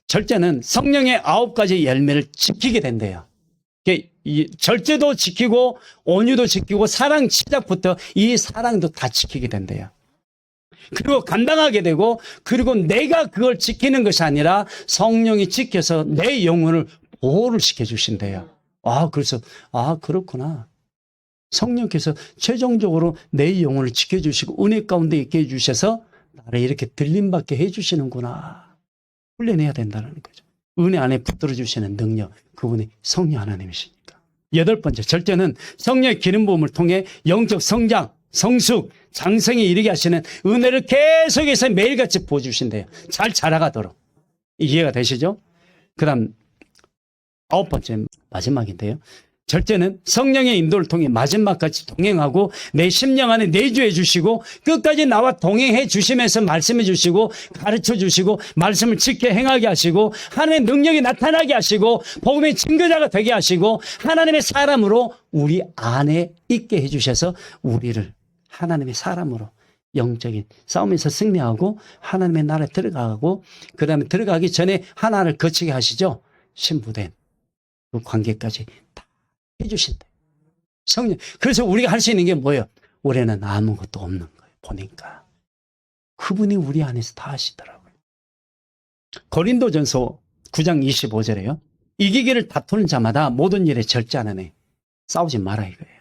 A: 절제는 성령의 9가지 열매를 지키게 된대요. 절제도 지키고 온유도 지키고 사랑 시작부터 이 사랑도 다 지키게 된대요. 그리고 감당하게 되고, 그리고 내가 그걸 지키는 것이 아니라 성령이 지켜서 내 영혼을 보호를 시켜주신대요. 그래서 그렇구나. 성령께서 최종적으로 내 영혼을 지켜주시고 은혜 가운데 있게 해주셔서 나를 이렇게 들림받게 해주시는구나. 훈련해야 된다는 거죠. 은혜 안에 붙들어 주시는 능력, 그분이 성령 하나님이시니까. 여덟 번째, 절제는 성령의 기름 부음을 통해 영적 성장, 성숙, 장성에 이르게 하시는 은혜를 계속해서 매일같이 부어주신대요. 잘 자라가도록. 이해가 되시죠? 그 다음 아홉 번째, 마지막인데요. 절제는 성령의 인도를 통해 마지막까지 동행하고 내 심령 안에 내주해 주시고 끝까지 나와 동행해 주시면서 말씀해 주시고 가르쳐 주시고 말씀을 지켜 행하게 하시고 하나님의 능력이 나타나게 하시고 복음의 증거자가 되게 하시고 하나님의 사람으로 우리 안에 있게 해 주셔서 우리를 하나님의 사람으로 영적인 싸움에서 승리하고 하나님의 나라에 들어가고, 그 다음에 들어가기 전에 하나를 거치게 하시죠. 신부된 그 관계까지 다 해주신다. 성령. 그래서 우리가 할 수 있는 게 뭐예요? 올해는 아무것도 없는 거예요. 보니까 그분이 우리 안에서 다 하시더라고요. 고린도전서 9장 25절에요. 이기기를 다투는 자마다 모든 일에 절제하는 애. 싸우지 마라 이거예요.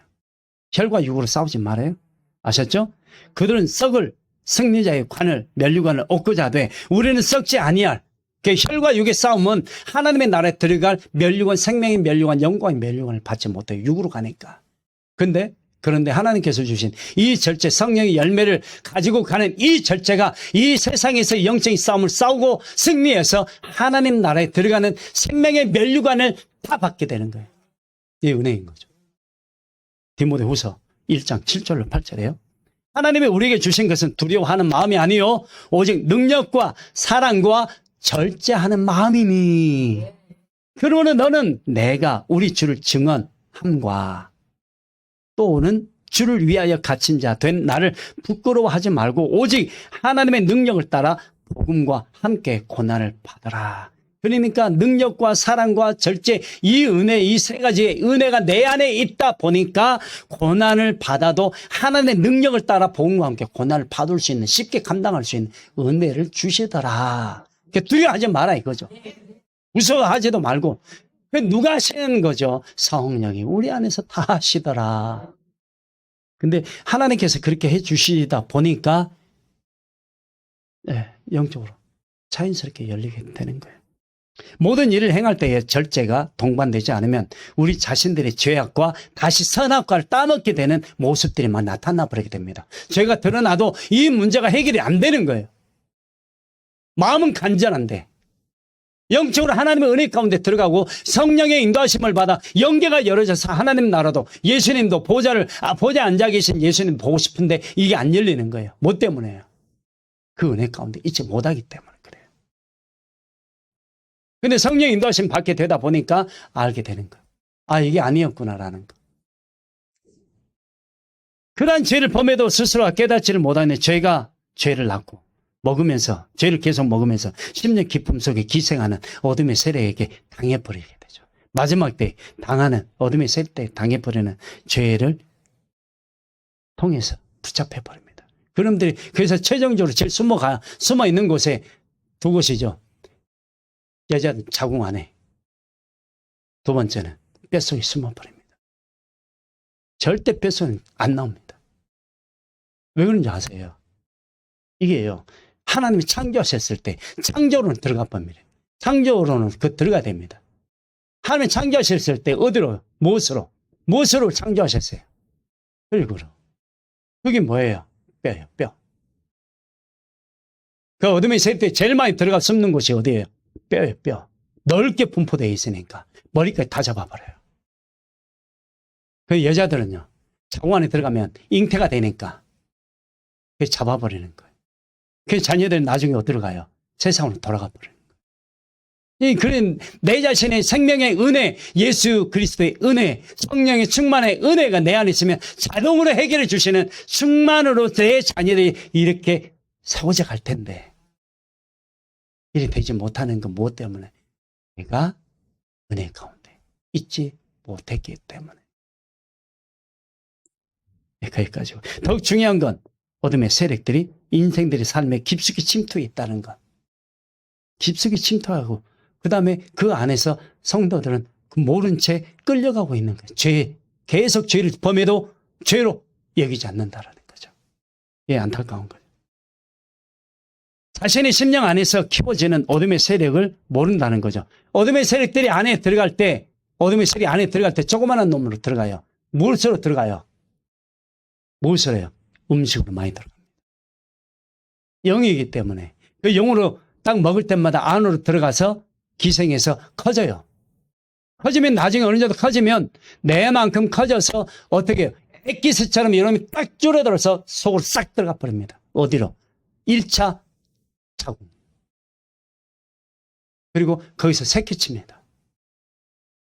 A: 혈과 육으로 싸우지 말아요. 아셨죠? 그들은 썩을 승리자의 관을, 면류관을 얻고자 하되 우리는 썩지 아니할, 혈과 육의 싸움은 하나님의 나라에 들어갈 면류관, 생명의 면류관, 영광의 면류관을 받지 못해요. 육으로 가니까. 그런데 하나님께서 주신 이 절제, 성령의 열매를 가지고 가는 이 절제가 이 세상에서 영적인 싸움을 싸우고 승리해서 하나님 나라에 들어가는 생명의 면류관을 다 받게 되는 거예요. 이 은혜인 거죠. 디모데후서 1장 7절로 8절에요. 하나님이 우리에게 주신 것은 두려워하는 마음이 아니요 오직 능력과 사랑과 절제하는 마음이니. 그러면 너는 내가 우리 주를 증언함과 또는 주를 위하여 갇힌 자 된 나를 부끄러워하지 말고 오직 하나님의 능력을 따라 복음과 함께 고난을 받아라. 그러니까 능력과 사랑과 절제, 이 은혜, 이 세 가지의 은혜가 내 안에 있다 보니까 고난을 받아도 하나님의 능력을 따라 복음과 함께 고난을 받을 수 있는, 쉽게 감당할 수 있는 은혜를 주시더라. 두려워하지 마라 이거죠. 무서워하지도 말고. 누가 하시는 거죠? 성령이 우리 안에서 다 하시더라. 근데 하나님께서 그렇게 해 주시다 보니까 영적으로 자연스럽게 열리게 되는 거예요. 모든 일을 행할 때에 절제가 동반되지 않으면 우리 자신들의 죄악과 다시 선악과를 따먹게 되는 모습들이 나타나 버리게 됩니다. 죄가 드러나도 이 문제가 해결이 안 되는 거예요. 마음은 간절한데 영적으로 하나님의 은혜 가운데 들어가고 성령의 인도하심을 받아 영계가 열어져서 하나님 나라도 예수님도 보좌에 앉아 계신 예수님 보고 싶은데 이게 안 열리는 거예요. 뭐 때문에요? 그 은혜 가운데 있지 못하기 때문에 그래요. 근데 성령 인도하심 받게 되다 보니까 알게 되는 거예요. 아, 이게 아니었구나라는 거. 그러한 죄를 범해도 스스로가 깨닫지를 못하는 죄가 죄를 낳고 먹으면서, 죄를 계속 먹으면서 심령 깊음 속에 기생하는 어둠의 세력에게 당해버리게 되죠. 마지막 때 당하는, 어둠의 세력 때 당해버리는 죄를 통해서 붙잡혀버립니다. 그놈들이 그래서 최종적으로 제일 숨어 있는 곳에 두 곳이죠. 여자 자궁 안에, 두 번째는 뼛속에 숨어버립니다. 절대 뼛속은 안 나옵니다. 왜 그런지 아세요? 이게요, 하나님이 창조하셨을 때 창조로는 들어가 봅니다. 창조로는 들어가야 됩니다. 하나님이 창조하셨을 때 어디로, 무엇으로 창조하셨어요? 흙으로. 그게 뭐예요? 뼈예요, 뼈. 그 어둠의 세력 때 제일 많이 들어가 숨는 곳이 어디예요? 뼈예요, 뼈. 넓게 분포되어 있으니까 머리까지 다 잡아버려요. 그 여자들은요, 자궁 안에 들어가면 잉태가 되니까 그게 잡아버리는 거예요. 그 자녀들은 나중에 어디로 가요? 세상으로 돌아가 버려요. 그런 내 자신의 생명의 은혜, 예수 그리스도의 은혜, 성령의 충만의 은혜가 내 안에 있으면 자동으로 해결해 주시는 충만으로 내 자녀들이 이렇게 세워져 갈 텐데 이렇게 되지 못하는 건 무엇 때문에? 내가 은혜 가운데 있지 못했기 때문에. 거기까지고. 더욱 중요한 건 어둠의 세력들이 인생들의 삶에 깊숙이 침투해 있다는 것. 깊숙이 침투하고 그 다음에 그 안에서 성도들은 모른 채 끌려가고 있는 거예요. 계속 죄를 범해도 죄로 여기지 않는다라는 거죠. 예, 안타까운 거죠. 자신의 심령 안에서 키워지는 어둠의 세력을 모른다는 거죠. 어둠의 세력들이 안에 들어갈 때, 어둠의 세력이 안에 들어갈 때 조그마한 놈으로 들어가요. 무엇으로 들어가요? 무엇을 해요? 음식으로 많이 들어갑니다. 영이기 때문에 그 영으로 딱 먹을 때마다 안으로 들어가서 기생해서 커져요. 커지면 나중에 어느 정도 커지면 내만큼 커져서 어떻게 해요? 액기스처럼 이놈이 딱 줄어들어서 속으로 싹 들어가 버립니다. 어디로? 1차 자궁. 그리고 거기서 새끼칩니다.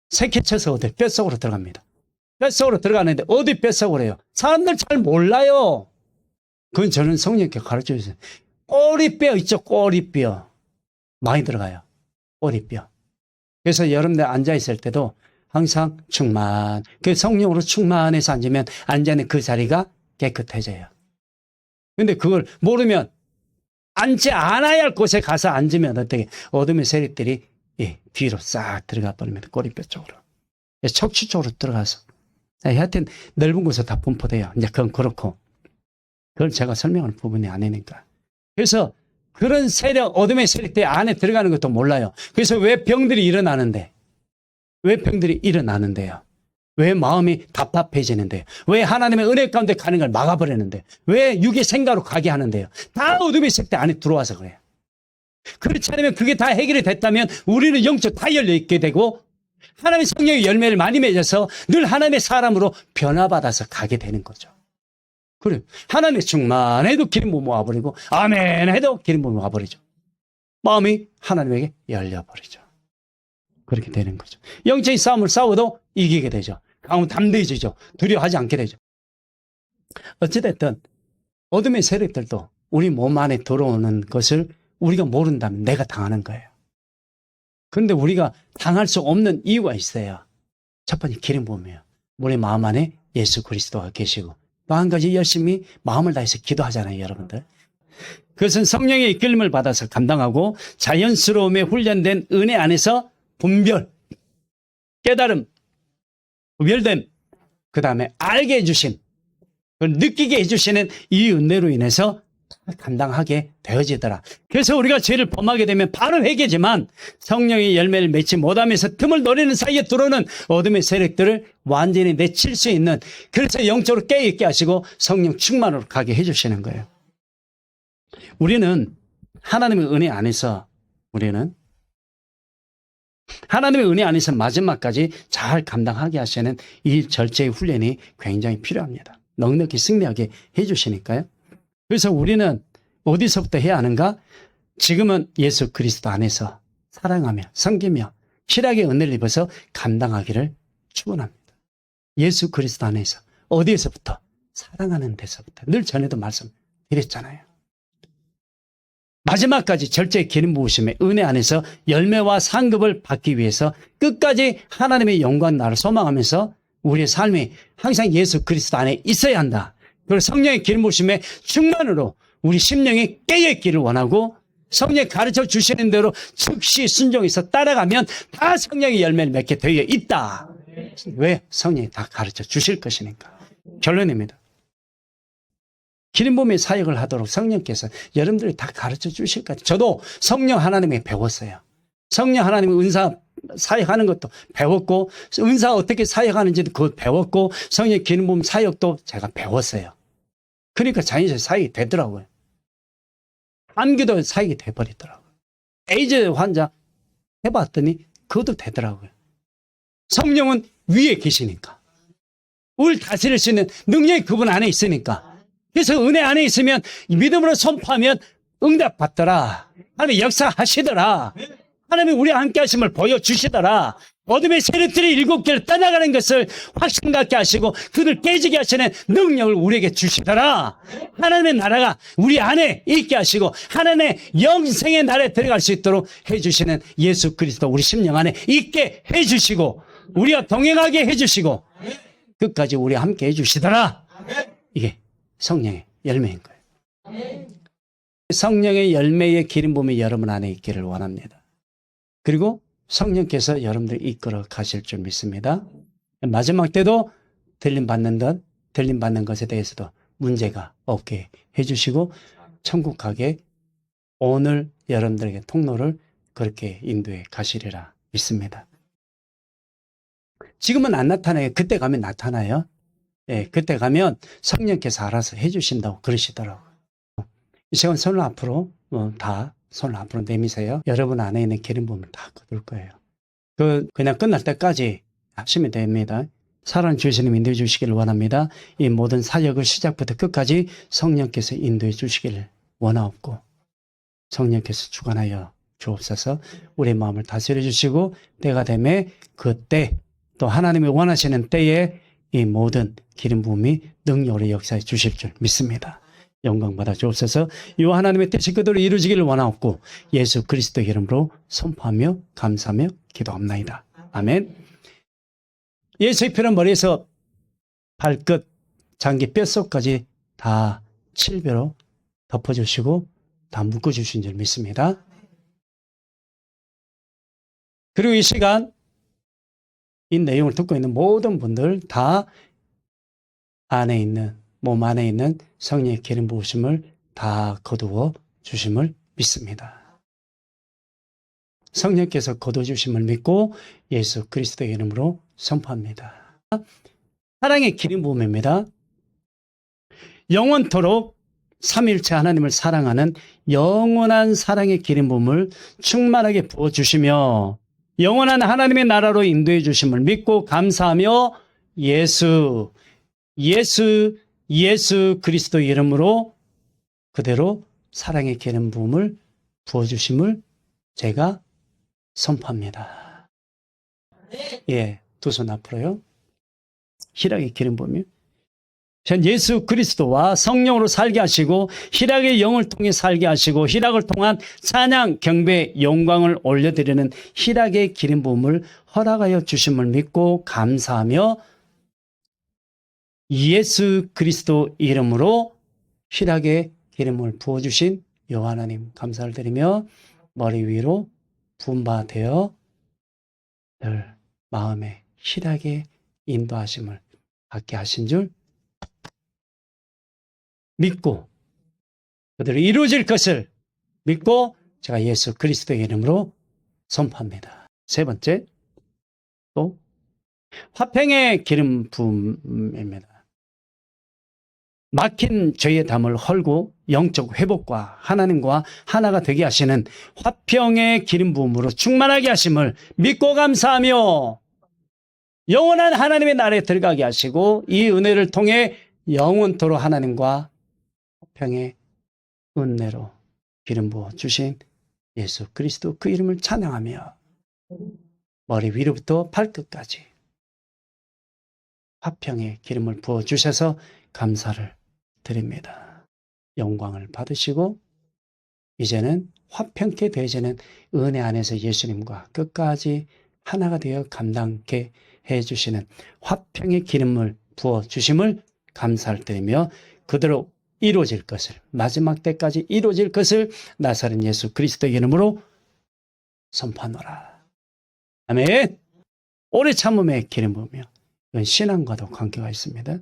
A: 새끼쳐서 어디? 뼛속으로 들어갑니다. 뼛속으로 들어가는데 어디 뼛속으로 해요? 사람들 잘 몰라요. 그건 저는 성령께 가르쳐 주세요. 꼬리뼈 있죠? 꼬리뼈. 많이 들어가요. 꼬리뼈. 그래서 여러분들 앉아있을 때도 항상 그 성령으로 충만해서 앉으면 앉아있는 그 자리가 깨끗해져요. 근데 그걸 모르면 앉지 않아야 할 곳에 가서 앉으면 어떻게 어둠의 세력들이 뒤로 싹 들어가 버립니다. 꼬리뼈 쪽으로. 척추 쪽으로 들어가서. 하여튼 넓은 곳에 다 분포돼요. 이제 그건 그렇고. 그걸 제가 설명하는 부분이 아니니까. 그래서 그런 세력, 어둠의 세력들 안에 들어가는 것도 몰라요. 그래서 왜 병들이 일어나는데? 왜 병들이 일어나는데요? 왜 마음이 답답해지는데요? 왜 하나님의 은혜 가운데 가는 걸 막아버리는데요? 왜 육의 생가로 가게 하는데요? 다 어둠의 세력들 안에 들어와서 그래요. 그렇지 않으면 그게 다 해결이 됐다면 우리는 영적 다 열려있게 되고 하나님의 성령의 열매를 많이 맺어서 늘 하나님의 사람으로 변화받아서 가게 되는 거죠. 그래요. 하나님의 충만해도 기름 부음이 와버리고 아멘 해도 기름 부음이 와버리죠. 마음이 하나님에게 열려버리죠. 그렇게 되는 거죠. 영적인 싸움을 싸워도 이기게 되죠. 강은 담대해지죠. 두려워하지 않게 되죠. 어찌됐든 어둠의 세력들도 우리 몸 안에 들어오는 것을 우리가 모른다면 내가 당하는 거예요. 그런데 우리가 당할 수 없는 이유가 있어요. 첫 번째 기름 부음이에요. 우리 마음 안에 예수 그리스도가 계시고 또 한 가지 열심히 마음을 다해서 기도하잖아요, 여러분들. 그것은 성령의 이끌림을 받아서 감당하고 자연스러움에 훈련된 은혜 안에서 분별, 깨달음, 구별됨, 그 다음에 알게 해주심, 느끼게 해주시는 이 은혜로 인해서 감당하게 되어지더라. 그래서 우리가 죄를 범하게 되면 바로 회개지만 성령의 열매를 맺지 못하면서 틈을 노리는 사이에 들어오는 어둠의 세력들을 완전히 내칠 수 있는, 그래서 영적으로 깨어있게 하시고 성령 충만으로 가게 해주시는 거예요. 우리는 하나님의 은혜 안에서 하나님의 은혜 안에서 마지막까지 잘 감당하게 하시는 이 절제의 훈련이 굉장히 필요합니다. 넉넉히 승리하게 해주시니까요. 그래서 우리는 어디서부터 해야 하는가? 지금은 예수 그리스도 안에서 사랑하며 섬기며 실하게 은혜를 입어서 감당하기를 축원합니다. 예수 그리스도 안에서 어디에서부터? 사랑하는 데서부터. 늘 전에도 말씀드렸잖아요. 마지막까지 절제의 기름 부으심의 은혜 안에서 열매와 상급을 받기 위해서 끝까지 하나님의 영광 나를 소망하면서 우리의 삶이 항상 예수 그리스도 안에 있어야 한다. 그리고 성령의 기름 부으심의 충만으로 우리 심령이 깨어있기를 원하고 성령이 가르쳐 주시는 대로 즉시 순종해서 따라가면 다 성령의 열매를 맺게 되어 있다. 왜? 성령이 다 가르쳐 주실 것이니까. 결론입니다. 기름 부음의 사역을 하도록 성령께서 여러분들이 다 가르쳐 주실 것 같아요. 저도 성령 하나님에게 배웠어요. 성령 하나님의 은사 사역하는 것도 배웠고, 은사 어떻게 사역하는지도 그거 배웠고, 성령 기름 부음 사역도 제가 배웠어요. 그러니까 자연스레 사역이 되더라고요. 암기도 사역이 돼버리더라고요. 에이즈 환자 해봤더니 그것도 되더라고요. 성령은 위에 계시니까. 우리를 다스릴 수 있는 능력이 그분 안에 있으니까. 그래서 은혜 안에 있으면 믿음으로 선포하면 응답받더라. 하나님 역사하시더라. 하나님이 우리와 함께 하심을 보여주시더라. 어둠의 세력들이 7개를 떠나가는 것을 확신 갖게 하시고 그들 깨지게 하시는 능력을 우리에게 주시더라. 하나님의 나라가 우리 안에 있게 하시고 하나님의 영생의 나라에 들어갈 수 있도록 해주시는 예수 그리스도 우리 심령 안에 있게 해주시고 우리와 동행하게 해주시고 끝까지 우리와 함께 해주시더라. 이게 성령의 열매인 거예요. 성령의 열매의 기름 부음이 여러분 안에 있기를 원합니다. 그리고 성령께서 여러분들 이끌어 가실 줄 믿습니다. 마지막 때도 들림받는 것에 대해서도 문제가 없게 해주시고 천국 가게 오늘 여러분들에게 통로를 그렇게 인도해 가시리라 믿습니다. 지금은 안 나타나요. 그때 가면 나타나요. 예, 그때 가면 성령께서 알아서 해주신다고 그러시더라고요. 이 시간 손을 앞으로 손을 앞으로 내미세요. 여러분 안에 있는 기름 부음을 다 거둘 거예요. 그냥 끝날 때까지 하시면 됩니다. 사랑 주시는 인도해 주시기를 원합니다. 이 모든 사역을 시작부터 끝까지 성령께서 인도해 주시기를 원하옵고 성령께서 주관하여 주옵소서. 우리의 마음을 다스려 주시고 때가 되매 그때 또 하나님이 원하시는 때에 이 모든 기름 부음이 능력으로 역사해 주실 줄 믿습니다. 영광 받아 주옵소서. 이 하나님의 뜻이 그대로 이루어지기를 원하옵고 예수 그리스도의 이름으로 선포하며 감사하며 기도합나이다. 아멘. 예수의 피는 머리에서 발끝, 장기, 뼛속까지 다 칠배로 덮어주시고 다 묶어주신 줄 믿습니다. 그리고 이 시간 이 내용을 듣고 있는 모든 분들 다 안에 있는 몸 안에 있는 성령의 기름 부으심을 다 거두어 주심을 믿습니다. 성령께서 거두어 주심을 믿고 예수 그리스도의 이름으로 선포합니다. 사랑의 기름 부음입니다. 영원토록 삼위일체 하나님을 사랑하는 영원한 사랑의 기름 부음을 충만하게 부어 주시며 영원한 하나님의 나라로 인도해 주심을 믿고 감사하며 예수 예수 그리스도 이름으로 그대로 사랑의 기름 부음을 부어주심을 제가 선포합니다. 예, 두 손 앞으로요. 희락의 기름 부음이요. 전 예수 그리스도와 성령으로 살게 하시고 희락의 영을 통해 살게 하시고 희락을 통한 찬양, 경배, 영광을 올려드리는 희락의 기름 부음을 허락하여 주심을 믿고 감사하며 예수 그리스도 이름으로 희락의 기름을 부어주신 여호와 하나님 감사를 드리며 머리 위로 부음바 되어 늘 마음에 희락의 인도하심을 받게 하신 줄 믿고 그대로 이루어질 것을 믿고 제가 예수 그리스도의 이름으로 선포합니다. 세 번째, 또 화평의 기름 부음입니다. 막힌 죄의 담을 헐고 영적 회복과 하나님과 하나가 되게 하시는 화평의 기름 부음으로 충만하게 하심을 믿고 감사하며 영원한 하나님의 나라에 들어가게 하시고 이 은혜를 통해 영원토록 하나님과 화평의 은혜로 기름 부어 주신 예수 그리스도 그 이름을 찬양하며 머리 위로부터 발끝까지 화평의 기름을 부어 주셔서 감사를 드립니다. 영광을 받으시고 이제는 화평케 되어지는 은혜 안에서 예수님과 끝까지 하나가 되어 감당케 해주시는 화평의 기름을 부어 주심을 감사를 드리며 그대로 이루어질 것을 마지막 때까지 이루어질 것을 나사렛 예수 그리스도의 이름으로 선포하노라. 아멘. 오래 참음의 기름 부으며 이건 신앙과도 관계가 있습니다.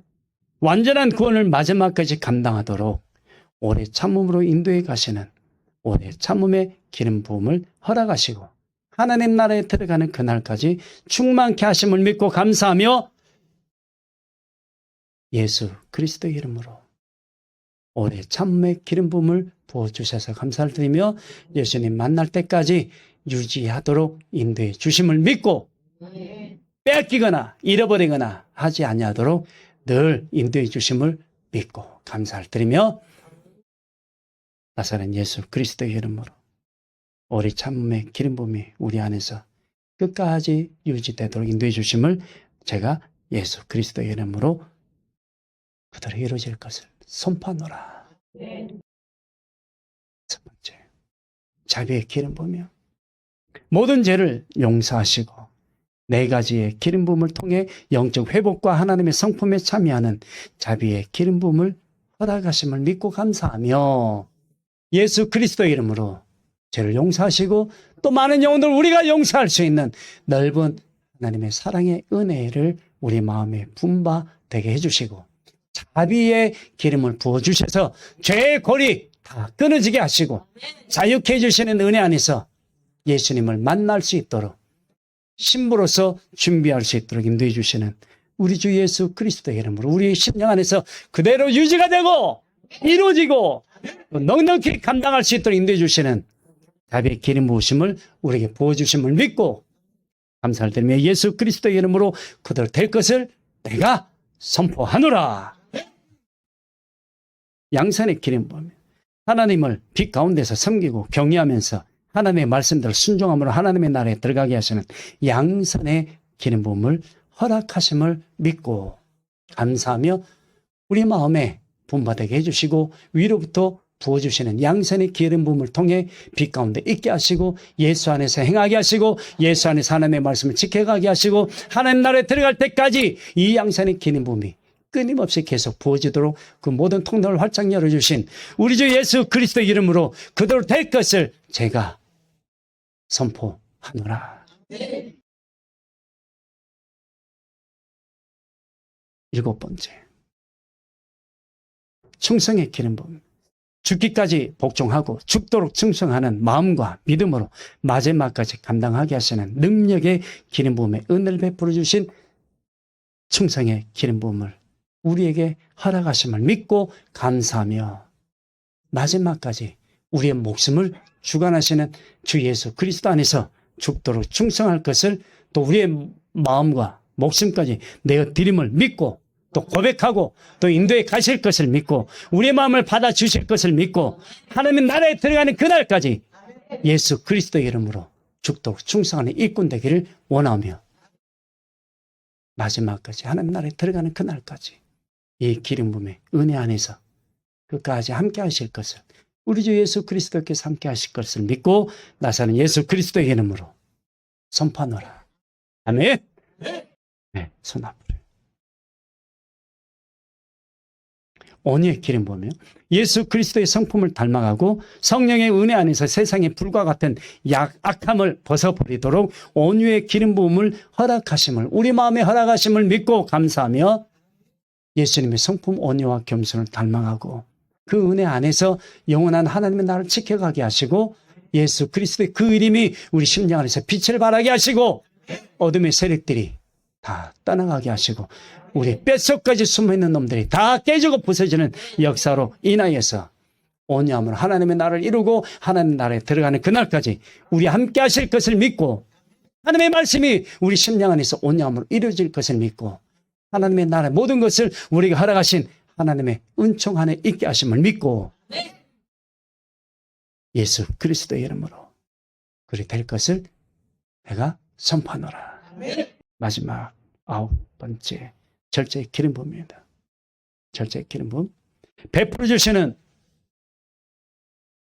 A: 완전한 구원을 마지막까지 감당하도록 오래 참음으로 인도해 가시는 오래 참음의 기름 부음을 허락하시고 하나님 나라에 들어가는 그날까지 충만케 하심을 믿고 감사하며 예수 그리스도의 이름으로 오래 참음의 기름 부음을 부어주셔서 감사를 드리며 예수님 만날 때까지 유지하도록 인도해 주심을 믿고 빼앗기거나 잃어버리거나 하지 아니하도록 늘 인도해 주심을 믿고 감사를 드리며 나사렛 예수 그리스도의 이름으로 오래 참음의 기름 부음이 우리 안에서 끝까지 유지되도록 인도해 주심을 제가 예수 그리스도의 이름으로 그대로 이루어질 것을 선포하노라. 첫 번째, 자비의 기름 부으며 모든 죄를 용서하시고 네 가지의 기름 부음을 통해 영적 회복과 하나님의 성품에 참여하는 자비의 기름 부음을 허락하심을 믿고 감사하며 예수 그리스도의 이름으로 죄를 용서하시고 또 많은 영혼들 우리가 용서할 수 있는 넓은 하나님의 사랑의 은혜를 우리 마음에 분바되게 해주시고 자비의 기름을 부어주셔서 죄의 골이 다 끊어지게 하시고 자유케 해주시는 은혜 안에서 예수님을 만날 수 있도록 신부로서 준비할 수 있도록 인도해 주시는 우리 주 예수 그리스도의 이름으로 우리의 심령 안에서 그대로 유지가 되고 이루어지고 넉넉히 감당할 수 있도록 인도해 주시는 자비의 기름 부으심을 우리에게 부어주심을 믿고 감사를 드리며 예수 그리스도의 이름으로 그대로 될 것을 내가 선포하노라. 양산의 기름 부으며 하나님을 빛 가운데서 섬기고 경외하면서 하나님의 말씀대로 순종함으로 하나님의 나라에 들어가게 하시는 양산의 기름 부음을 허락하심을 믿고 감사하며 우리 마음에 분바되게 해주시고 위로부터 부어주시는 양산의 기름 부음을 통해 빛 가운데 있게 하시고 예수 안에서 행하게 하시고 예수 안에서 하나님의 말씀을 지켜가게 하시고 하나님 나라에 들어갈 때까지 이 양산의 기름 부음이 끊임없이 계속 부어지도록 그 모든 통로를 활짝 열어주신 우리 주 예수 그리스도의 이름으로 그대로 될 것을 제가 선포하노라. 일곱 번째, 충성의 기름 부음. 죽기까지 복종하고 죽도록 충성하는 마음과 믿음으로 마지막까지 감당하게 하시는 능력의 기름 부음에 은혜를 베풀어 주신 충성의 기름 부음을 우리에게 허락하심을 믿고 감사하며 마지막까지 우리의 목숨을 주관하시는 주 예수 그리스도 안에서 죽도록 충성할 것을 또 우리의 마음과 목숨까지 내어 드림을 믿고 또 고백하고 또 인도에 가실 것을 믿고 우리의 마음을 받아주실 것을 믿고 하나님의 나라에 들어가는 그날까지 예수 그리스도의 이름으로 죽도록 충성하는 일꾼 되기를 원하며 마지막까지 하나님 나라에 들어가는 그날까지 이 기름 부음의 은혜 안에서 끝까지 함께 하실 것을 우리 주 예수 그리스도께서 함께 하실 것을 믿고 나사는 예수 그리스도의 이름으로 선포하노라. 아멘. 네, 손 앞으로. 온유의 기름 부으며 예수 그리스도의 성품을 닮아가고 성령의 은혜 안에서 세상의 불과 같은 악함을 벗어버리도록 온유의 기름 부음을 허락하심을 우리 마음에 허락하심을 믿고 감사하며 예수님의 성품 온유와 겸손을 닮아가고 그 은혜 안에서 영원한 하나님의 나라를 지켜가게 하시고 예수 그리스도의 그 이름이 우리 심령 안에서 빛을 발하게 하시고 어둠의 세력들이 다 떠나가게 하시고 우리 뼛속까지 숨어있는 놈들이 다 깨지고 부서지는 역사로 인하여서 온유함으로 하나님의 나라를 이루고 하나님의 나라에 들어가는 그날까지 우리 함께 하실 것을 믿고 하나님의 말씀이 우리 심령 안에서 온유함으로 이루어질 것을 믿고 하나님의 나라의 모든 것을 우리가 허락하신 하나님의 은총 안에 있게 하심을 믿고 예수 그리스도의 이름으로 그리 될 것을 내가 선포하노라. 마지막 9번째 절제의 기름 부음입니다. 절제의 기름 부음.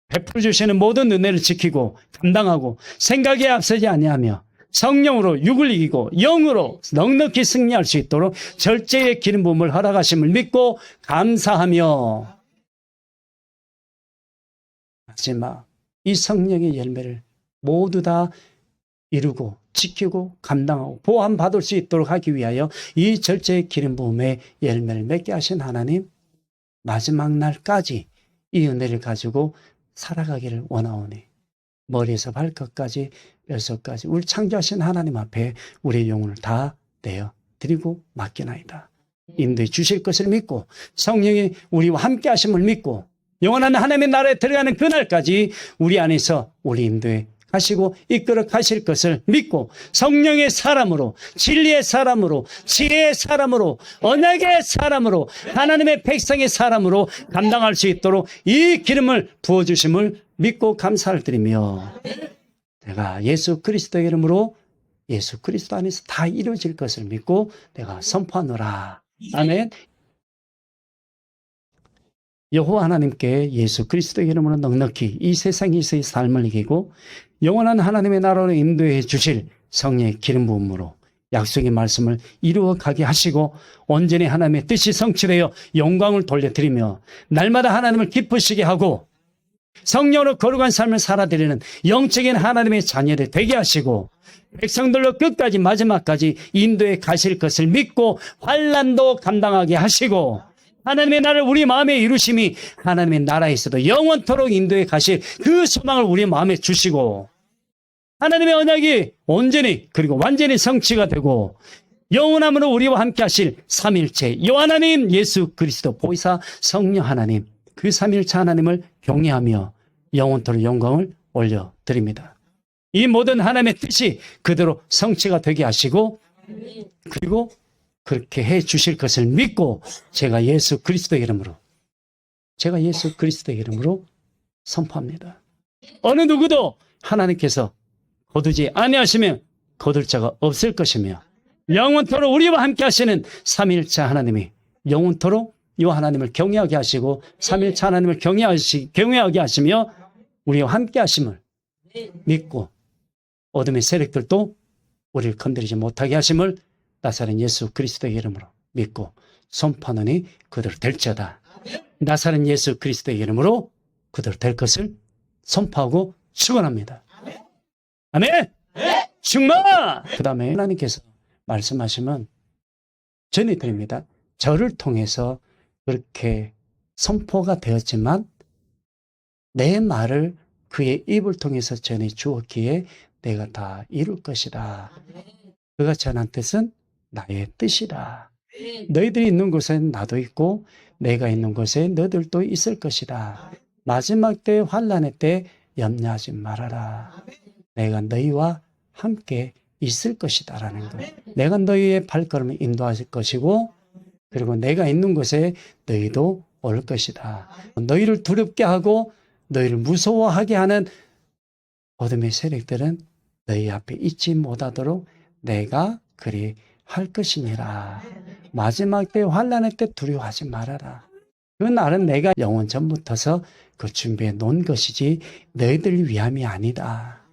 A: 베풀어 주시는 모든 은혜를 지키고 감당하고 생각에 앞서지 아니하며 성령으로 육을 이기고 영으로 넉넉히 승리할 수 있도록 절제의 기름 부음을 허락하심을 믿고 감사하며 마지막 이 성령의 열매를 모두 다 이루고 지키고 감당하고 보호받을 수 있도록 하기 위하여 이 절제의 기름 부음의 열매를 맺게 하신 하나님, 마지막 날까지 이 은혜를 가지고 살아가기를 원하오니 머리에서 발끝까지 뼛속까지 우리 창조하신 하나님 앞에 우리의 영혼을 다 내어 드리고 맡겨나이다. 인도해 주실 것을 믿고 성령이 우리와 함께 하심을 믿고 영원한 하나님의 나라에 들어가는 그날까지 우리 안에서 우리 인도해 하시고 이끌어 가실 것을 믿고 성령의 사람으로 진리의 사람으로 지혜의 사람으로 언약의 사람으로 하나님의 백성의 사람으로 감당할 수 있도록 이 기름을 부어주심을 믿고 감사를 드리며 내가 예수 그리스도의 이름으로 예수 그리스도 안에서 다 이루어질 것을 믿고 내가 선포하노라. 아멘. 여호와 하나님께 예수 그리스도의 이름으로 넉넉히 이 세상에서의 삶을 이기고 영원한 하나님의 나라로 인도해 주실 성령의 기름 부음으로 약속의 말씀을 이루어 가게 하시고 온전히 하나님의 뜻이 성취되어 영광을 돌려드리며 날마다 하나님을 기쁘시게 하고 성령으로 거룩한 삶을 살아드리는 영적인 하나님의 자녀들 되게 하시고 백성들로 끝까지 마지막까지 인도해 가실 것을 믿고 환난도 감당하게 하시고 하나님의 나라를 우리 마음에 이루심이 하나님의 나라에서도 영원토록 인도해 가실 그 소망을 우리 마음에 주시고 하나님의 언약이 온전히 그리고 완전히 성취가 되고 영원함으로 우리와 함께 하실 삼일체 여하나님 예수 그리스도 보이사 성령 하나님 그 삼일체 하나님을 경외하며 영원토록 영광을 올려드립니다. 이 모든 하나님의 뜻이 그대로 성취가 되게 하시고 그리고 그렇게 해 주실 것을 믿고 제가 예수 그리스도의 이름으로 선포합니다. 어느 누구도 하나님께서 거두지 아니하시면 거둘 자가 없을 것이며 영원토록 우리와 함께 하시는 삼일체 하나님이 영원토록 이 하나님을 경외하게 하시고 삼일체 하나님을 경외하게 하시며 우리와 함께 하심을 믿고 어둠의 세력들도 우리를 건드리지 못하게 하심을 나사렛 예수 그리스도의 이름으로 믿고 선포하노니 그대로 될지어다. 나사렛 예수 그리스도의 이름으로 그대로 될 것을 선포하고 축원합니다. 아멘. 충만. 그 다음에 하나님께서 말씀하시면 전해드립니다. 저를 통해서 그렇게 선포가 되었지만 내 말을 그의 입을 통해서 전해 주었기에 내가 다 이룰 것이다. 그가 전한 뜻은 나의 뜻이다. 너희들이 있는 곳엔 나도 있고 내가 있는 곳에 너희들도 있을 것이다. 마지막 때 환난의 때 염려하지 말아라. 내가 너희와 함께 있을 것이다 라는 것. 내가 너희의 발걸음을 인도하실 것이고 그리고 내가 있는 곳에 너희도 올 것이다. 너희를 두렵게 하고 너희를 무서워하게 하는 어둠의 세력들은 너희 앞에 있지 못하도록 내가 그리 할 것이니라. 마지막 때 환난의 때 두려워하지 말아라. 그 날은 내가 영원 전부터서 그 준비해 놓은 것이지 너희들 위함이 아니다.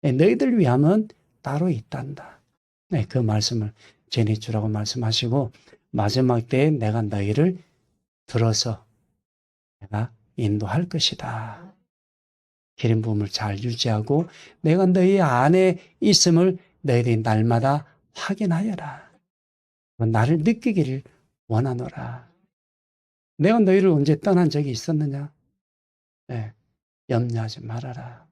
A: 너희들 위함은 따로 있단다. 네, 그 말씀을 전해주라고 말씀하시고 마지막 때에 내가 너희를 들어서 내가 인도할 것이다. 기름 부음을 잘 유지하고 내가 너희 안에 있음을 너희들이 날마다 확인하여라. 나를 느끼기를 원하노라. 내가 너희를 언제 떠난 적이 있었느냐? 네, 염려하지 말아라.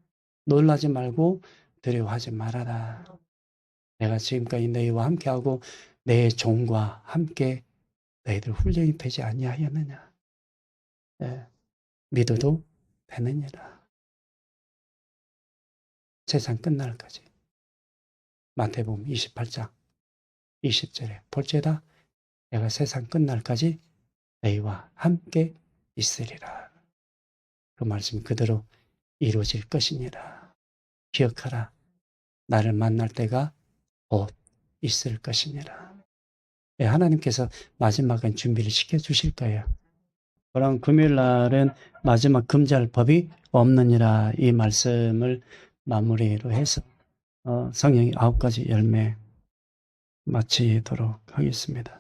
A: 놀라지 말고 두려워하지 말아라. 내가 지금까지 너희와 함께하고 내 종과 함께 너희들 훈련이 되지 아니하였느냐? 네, 믿어도 되느니라. 세상 끝날까지. 마태복음 28장 20절에 볼지어다 내가 세상 끝날까지 너희와 함께 있으리라. 그 말씀이 그대로 이루어질 것이니라. 기억하라. 나를 만날 때가 곧 있을 것이니라. 네, 하나님께서 마지막은 준비를 시켜주실 거예요. 그럼 금요일 날은 마지막 금지할 법이 없느니라 이 말씀을 마무리로 해서 성령의 9가지 열매 마치도록 하겠습니다.